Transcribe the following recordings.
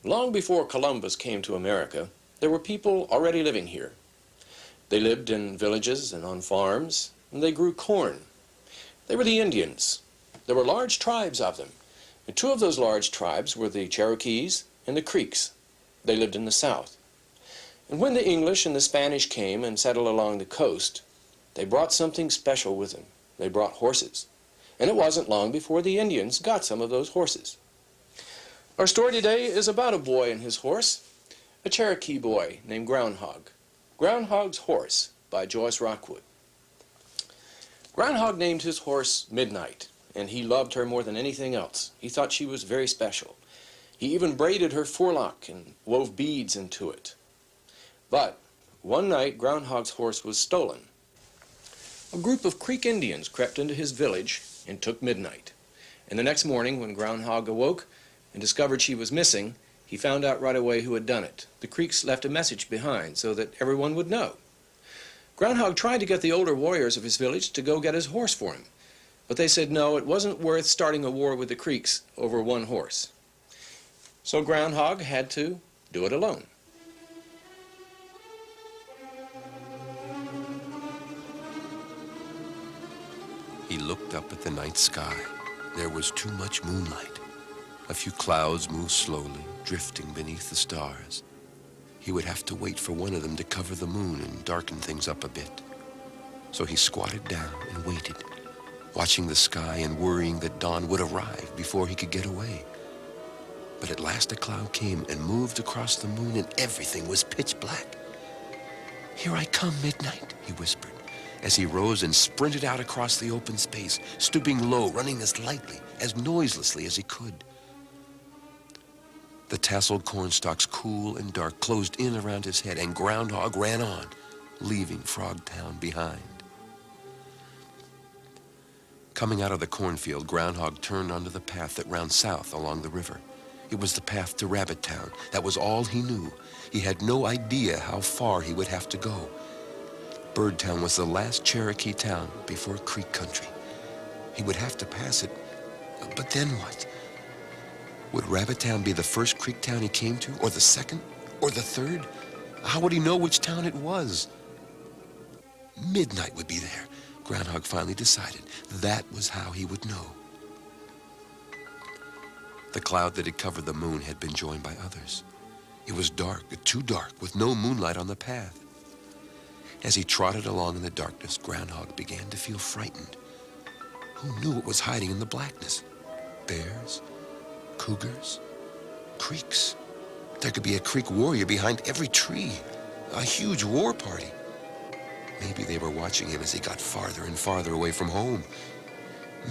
Long before Columbus came to America, there were people already living here. They lived in villages and on farms, and they grew corn. They were the Indians. There were large tribes of them, and two of those large tribes were the Cherokees and the Creeks. They lived in the south. And when the English and the Spanish came and settled along the coast, they brought something special with them. They brought horses. And it wasn't long before the Indians got some of those horses. Our story today is about a boy and his horse, a Cherokee boy named Groundhog. Groundhog's Horse by Joyce Rockwood. Groundhog named his horse Midnight, and he loved her more than anything else. He thought she was very special. He even braided her forelock and wove beads into it. But one night, Groundhog's horse was stolen. A group of Creek Indians crept into his village and took Midnight. And the next morning, when Groundhog awoke and discovered she was missing, he found out right away who had done it. The Creeks left a message behind so that everyone would know. Groundhog tried to get the older warriors of his village to go get his horse for him, but they said no, it wasn't worth starting a war with the Creeks over one horse. So Groundhog had to do it alone. He looked up at the night sky. There was too much moonlight. A few clouds moved slowly, drifting beneath the stars. He would have to wait for one of them to cover the moon and darken things up a bit. So he squatted down and waited, watching the sky and worrying that dawn would arrive before he could get away. But at last a cloud came and moved across the moon, and everything was pitch black. "Here I come, Midnight," he whispered, as he rose and sprinted out across the open space, stooping low, running as lightly, as noiselessly as he could. The tasseled cornstalks, cool and dark, closed in around his head, and Groundhog ran on, leaving Frogtown behind. Coming out of the cornfield, Groundhog turned onto the path that ran south along the river. It was the path to Rabbit Town. That was all he knew. He had no idea how far he would have to go. Birdtown was the last Cherokee town before Creek Country. He would have to pass it, but then what? Would Rabbit Town be the first Creek town he came to, or the second, or the third? How would he know which town it was? Midnight would be there, Groundhog finally decided. That was how he would know. The cloud that had covered the moon had been joined by others. It was dark, too dark, with no moonlight on the path. As he trotted along in the darkness, Groundhog began to feel frightened. Who knew what was hiding in the blackness? Bears? Cougars? Creeks? There could be a Creek warrior behind every tree. A huge war party. Maybe they were watching him as he got farther and farther away from home.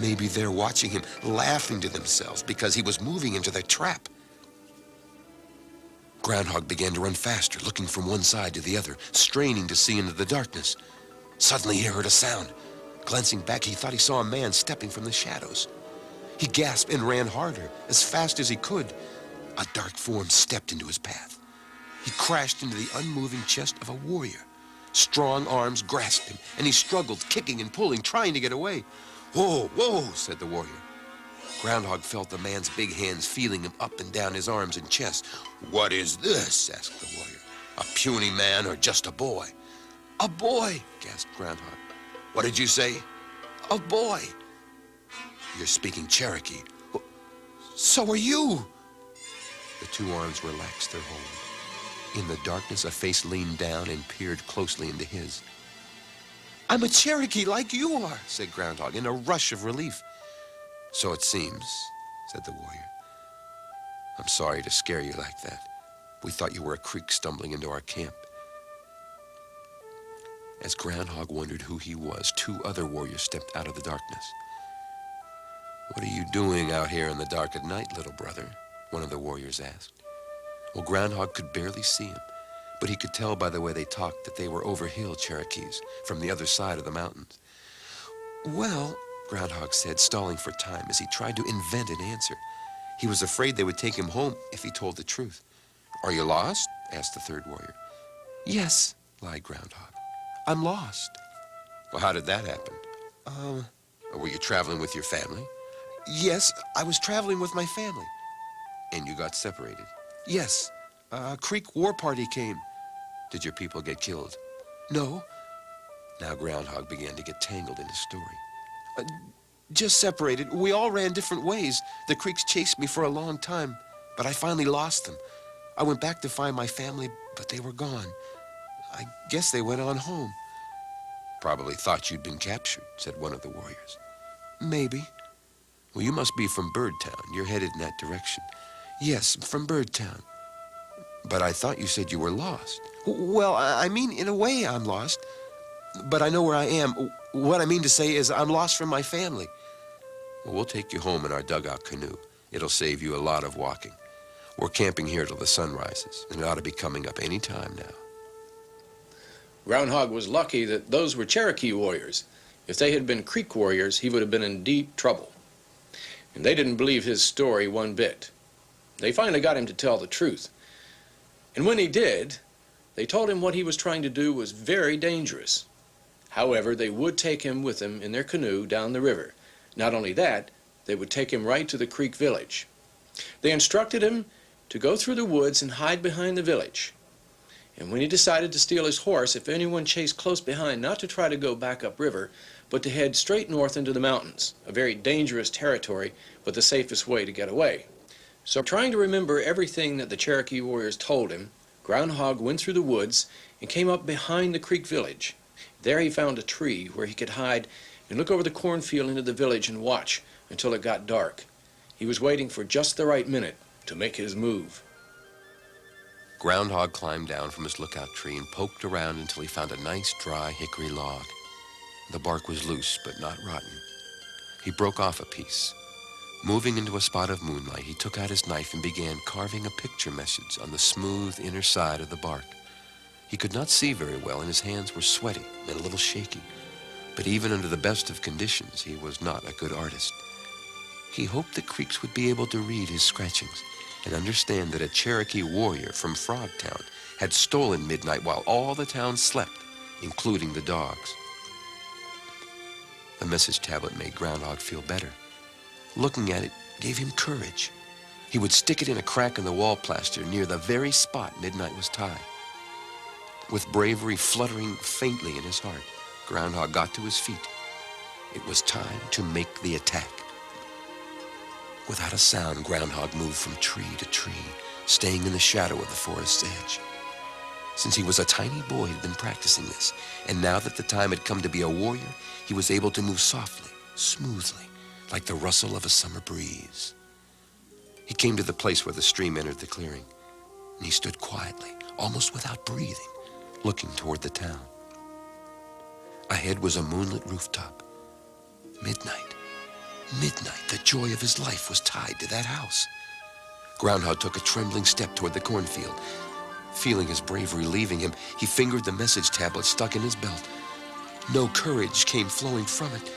Maybe they're watching him, laughing to themselves because he was moving into their trap. Groundhog began to run faster, looking from one side to the other, straining to see into the darkness. Suddenly he heard a sound. Glancing back, he thought he saw a man stepping from the shadows. He gasped and ran harder, as fast as he could. A dark form stepped into his path. He crashed into the unmoving chest of a warrior. Strong arms grasped him, and he struggled, kicking and pulling, trying to get away. "Whoa, whoa," said the warrior. Groundhog felt the man's big hands feeling him up and down his arms and chest. "What is this?" asked the warrior. "A puny man or just a boy?" "A boy," gasped Groundhog. "What did you say?" "A boy." "You're speaking Cherokee." "So are you." The two arms relaxed their hold. In the darkness, a face leaned down and peered closely into his. "I'm a Cherokee like you are," said Groundhog in a rush of relief. "So it seems," said the warrior. "I'm sorry to scare you like that. We thought you were a Creek stumbling into our camp." As Groundhog wondered who he was, two other warriors stepped out of the darkness. "What are you doing out here in the dark at night, little brother?" one of the warriors asked. Well, Groundhog could barely see him, but he could tell by the way they talked that they were over-hill Cherokees from the other side of the mountains. "Well," Groundhog said, stalling for time as he tried to invent an answer. He was afraid they would take him home if he told the truth. "Are you lost?" asked the third warrior. "Yes," lied Groundhog. "I'm lost." "Well, how did that happen?" Were you traveling with your family?" "Yes, I was traveling with my family." "And you got separated?" Yes, a Creek war party came. Did your people get killed? No. Now Groundhog began to get tangled in his story. Just separated. We all ran different ways. The Creeks chased me for a long time, but I finally lost them. I went back to find my family, but they were gone. I guess they went on home. Probably thought you'd been captured, said one of the warriors. Maybe. Well, you must be from Birdtown. You're headed in that direction. Yes, from Birdtown. But I thought you said you were lost. Well, I mean, in a way I'm lost. But I know where I am. What I mean to say is I'm lost from my family. Well, we'll take you home in our dugout canoe. It'll save you a lot of walking. We're camping here till the sun rises, and it ought to be coming up any time now. Groundhog was lucky that those were Cherokee warriors. If they had been Creek warriors, he would have been in deep trouble. And they didn't believe his story one bit. They finally got him to tell the truth. And when he did, they told him what he was trying to do was very dangerous. However, they would take him with them in their canoe down the river. Not only that, they would take him right to the Creek village. They instructed him to go through the woods and hide behind the village. And when he decided to steal his horse, if anyone chased close behind, not to try to go back upriver, but to head straight north into the mountains, a very dangerous territory, but the safest way to get away. So trying to remember everything that the Cherokee warriors told him, Groundhog went through the woods and came up behind the Creek village. There he found a tree where he could hide and look over the cornfield into the village and watch until it got dark. He was waiting for just the right minute to make his move. Groundhog climbed down from his lookout tree and poked around until he found a nice dry hickory log. The bark was loose but not rotten. He broke off a piece. Moving into a spot of moonlight, he took out his knife and began carving a picture message on the smooth inner side of the bark. He could not see very well, and his hands were sweaty and a little shaky. But even under the best of conditions, he was not a good artist. He hoped the Creeks would be able to read his scratchings and understand that a Cherokee warrior from Frogtown had stolen Midnight while all the town slept, including the dogs. The message tablet made Groundhog feel better. Looking at it gave him courage. He would stick it in a crack in the wall plaster near the very spot Midnight was tied. With bravery fluttering faintly in his heart, Groundhog got to his feet. It was time to make the attack. Without a sound, Groundhog moved from tree to tree, staying in the shadow of the forest's edge. Since he was a tiny boy, he had been practicing this, and now that the time had come to be a warrior, he was able to move softly, smoothly, like the rustle of a summer breeze. He came to the place where the stream entered the clearing, and he stood quietly, almost without breathing, looking toward the town. Ahead was a moonlit rooftop. Midnight. Midnight, the joy of his life, was tied to that house. Groundhog took a trembling step toward the cornfield. Feeling his bravery leaving him, he fingered the message tablet stuck in his belt. No courage came flowing from it.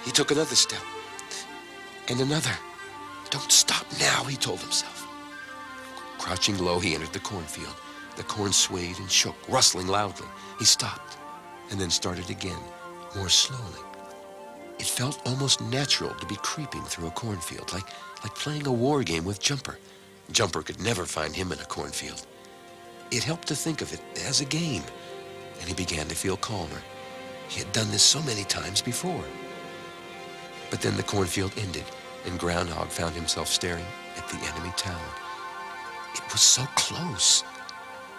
He took another step, and another. Don't stop now, he told himself. Crouching low, he entered the cornfield. The corn swayed and shook, rustling loudly. He stopped, and then started again, more slowly. It felt almost natural to be creeping through a cornfield, like playing a war game with Jumper. Jumper could never find him in a cornfield. It helped to think of it as a game, and he began to feel calmer. He had done this so many times before. But then the cornfield ended, and Groundhog found himself staring at the enemy town. It was so close.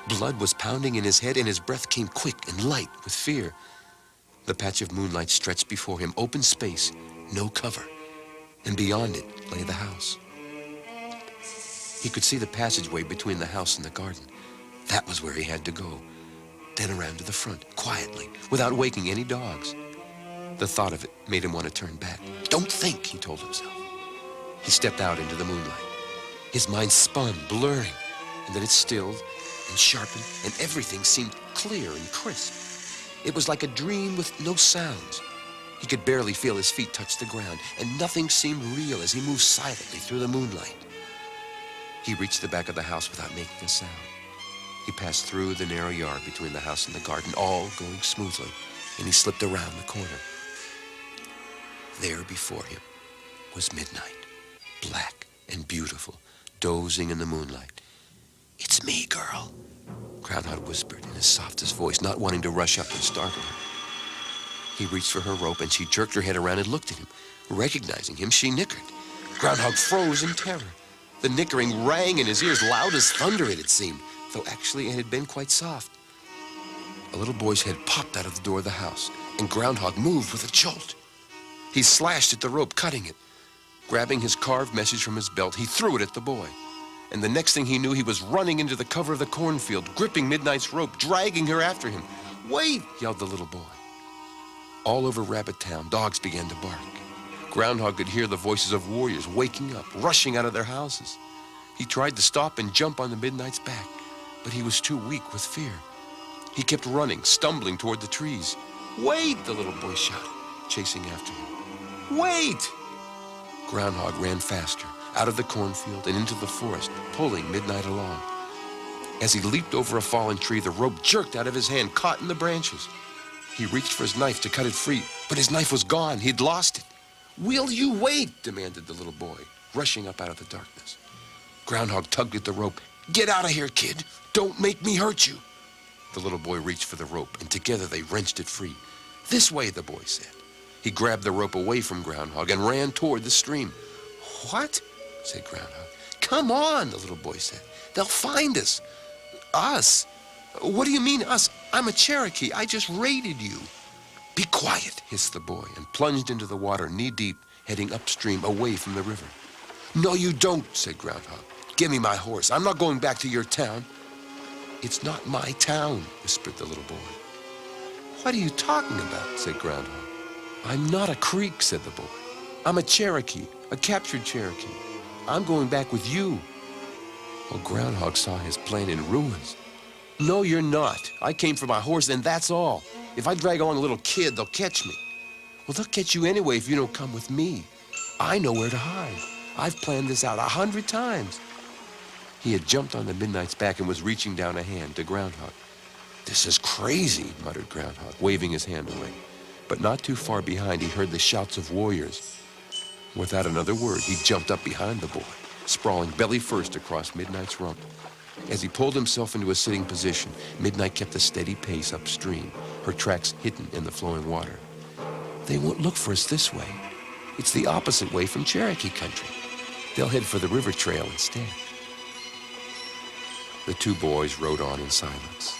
Blood was pounding in his head, and his breath came quick and light with fear. The patch of moonlight stretched before him, open space, no cover, and beyond it lay the house. He could see the passageway between the house and the garden. That was where he had to go. Then around to the front, quietly, without waking any dogs. The thought of it made him want to turn back. Don't think, he told himself. He stepped out into the moonlight. His mind spun, blurring, and then it stilled and sharpened, and everything seemed clear and crisp. It was like a dream with no sounds. He could barely feel his feet touch the ground, and nothing seemed real as he moved silently through the moonlight. He reached the back of the house without making a sound. He passed through the narrow yard between the house and the garden, all going smoothly, and he slipped around the corner. There before him was Midnight, black and beautiful, dozing in the moonlight. me, girl," Groundhog whispered in his softest voice, not wanting to rush up and startle her. He reached for her rope, and she jerked her head around and looked at him. Recognizing him, she nickered. Groundhog froze in terror. The nickering rang in his ears, loud as thunder, it had seemed, though actually it had been quite soft. A little boy's head popped out of the door of the house, and Groundhog moved with a jolt. He slashed at the rope, cutting it. Grabbing his carved message from his belt, he threw it at the boy. And the next thing he knew, he was running into the cover of the cornfield, gripping Midnight's rope, dragging her after him. "Wait!" yelled the little boy. All over Rabbit Town, dogs began to bark. Groundhog could hear the voices of warriors waking up, rushing out of their houses. He tried to stop and jump on the Midnight's back, but he was too weak with fear. He kept running, stumbling toward the trees. "Wait!" the little boy shouted, chasing after him. "Wait!" Groundhog ran faster, out of the cornfield and into the forest, pulling Midnight along. As he leaped over a fallen tree, the rope jerked out of his hand, caught in the branches. He reached for his knife to cut it free, but his knife was gone. He'd lost it. "Will you wait?" demanded the little boy, rushing up out of the darkness. Groundhog tugged at the rope. "Get out of here, kid. Don't make me hurt you." The little boy reached for the rope, and together they wrenched it free. "This way," the boy said. He grabbed the rope away from Groundhog and ran toward the stream. "What?" said Groundhog. "Come on," the little boy said. "They'll find us." "Us? What do you mean, us? I'm a Cherokee. I just raided you." "Be quiet," hissed the boy, and plunged into the water knee-deep, heading upstream away from the river. "No, you don't," said Groundhog. "Give me my horse. I'm not going back to your town." "It's not my town," whispered the little boy. "What are you talking about?" said Groundhog. "I'm not a Creek," said the boy. "I'm a Cherokee, a captured Cherokee. I'm going back with you." Well, Groundhog saw his plan in ruins. "No, you're not. I came for my horse, and that's all. If I drag along a little kid, they'll catch me." "Well, they'll catch you anyway if you don't come with me. I know where to hide. I've planned this out 100 times. He had jumped on the Midnight's back and was reaching down a hand to Groundhog. "This is crazy," muttered Groundhog, waving his hand away. But not too far behind, he heard the shouts of warriors. Without another word, he jumped up behind the boy, sprawling belly first across Midnight's rump. As he pulled himself into a sitting position, Midnight kept a steady pace upstream, her tracks hidden in the flowing water. "They won't look for us this way. It's the opposite way from Cherokee country. They'll head for the river trail instead." The two boys rode on in silence.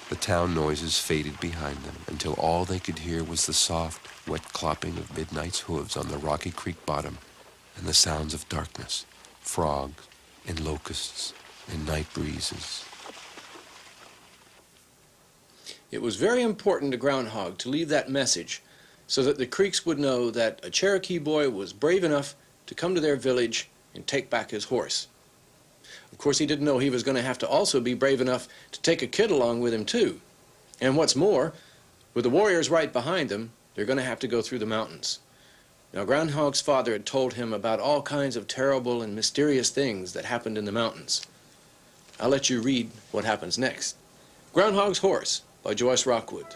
The town noises faded behind them until all they could hear was the soft, wet clopping of Midnight's hooves on the rocky creek bottom and the sounds of darkness, frogs and locusts and night breezes. It was very important to Groundhog to leave that message so that the Creeks would know that a Cherokee boy was brave enough to come to their village and take back his horse. Of course, he didn't know he was going to have to also be brave enough to take a kid along with him, too. And what's more, with the warriors right behind them, they're going to have to go through the mountains. Now, Groundhog's father had told him about all kinds of terrible and mysterious things that happened in the mountains. I'll let you read what happens next. Groundhog's Horse by Joyce Rockwood.